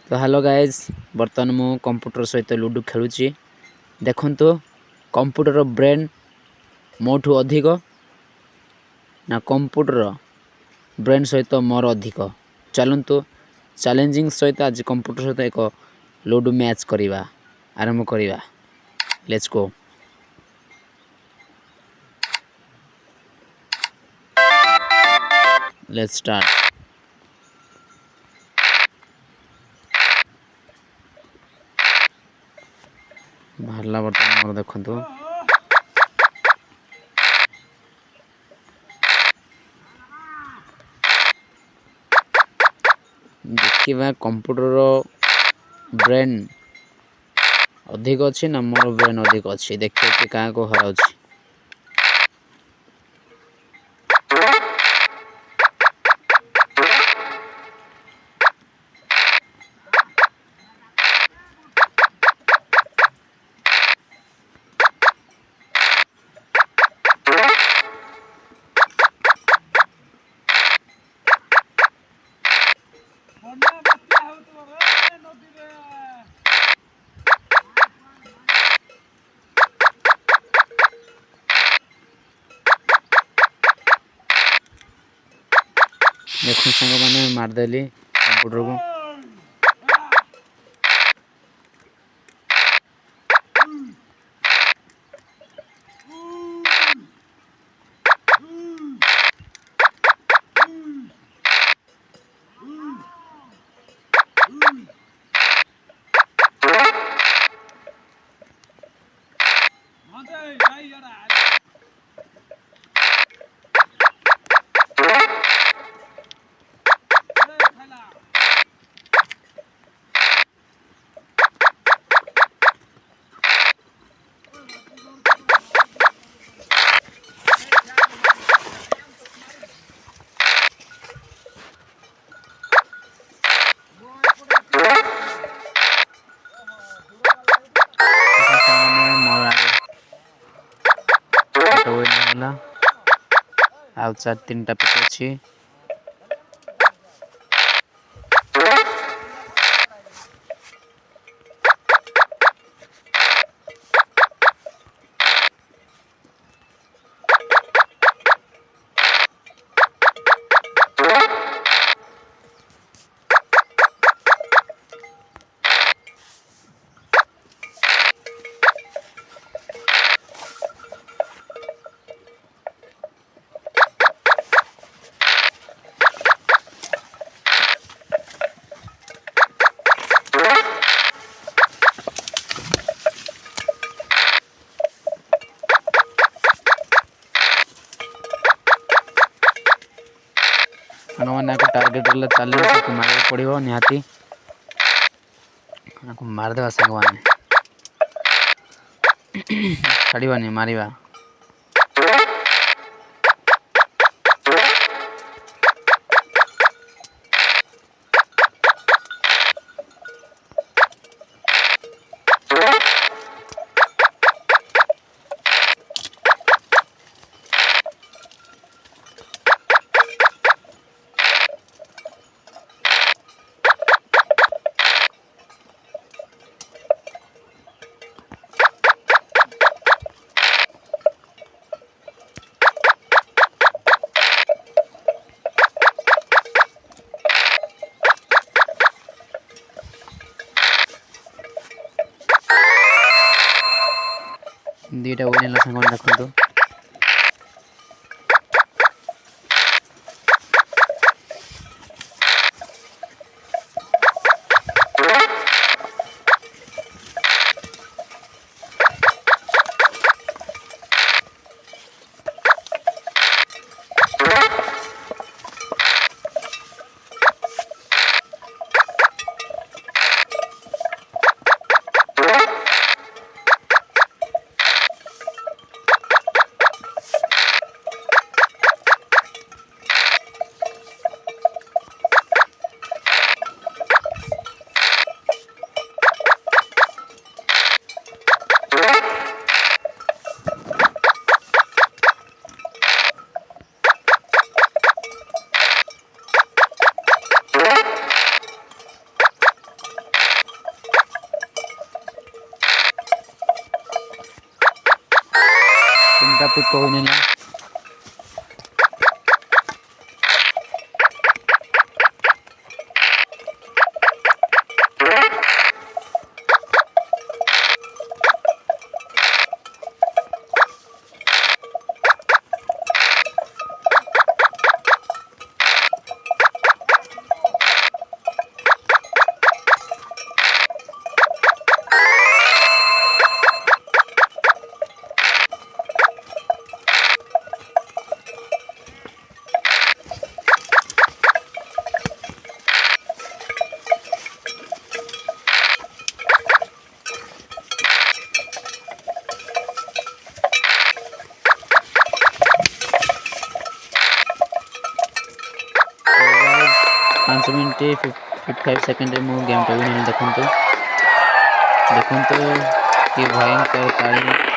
तो hello guys बर्तमान मु कंप्यूटर सहित लूडो खेलुची। देखंतु कंप्यूटर ब्रेन मोठू अधिक ना कंप्यूटर ब्रेन सहित मोर अधिक। चलतु चैलेंजिंग सहित आज कंप्यूटर सहित एक लूडो मैच करिवा आरंभ करिवा। Let's go. Let's start. बाहरला बर्तमान मोर देखंतु देखिबा कंप्यूटर ब्रेन अधिक अच्छी ना मोर ब्रेन अधिक अच्छी। देखिए क्या को हराउची। देखो संग मैंने मारदेली कंप्यूटर को। आउ 4-3टा पिच अच्छी। मैंने टार्गेट चैलेंज को मारे पड़ो निहाती मारदेवा सांग मैंने छाड़वानी मारिबा। दीटा विन है सांग देखो। ତିନିଟା ପିକ୍ କହିନେଲା। पाँच मिनट 55 सेकेंड मु गेम टा भी नहीं देखो कि भयंकर ताली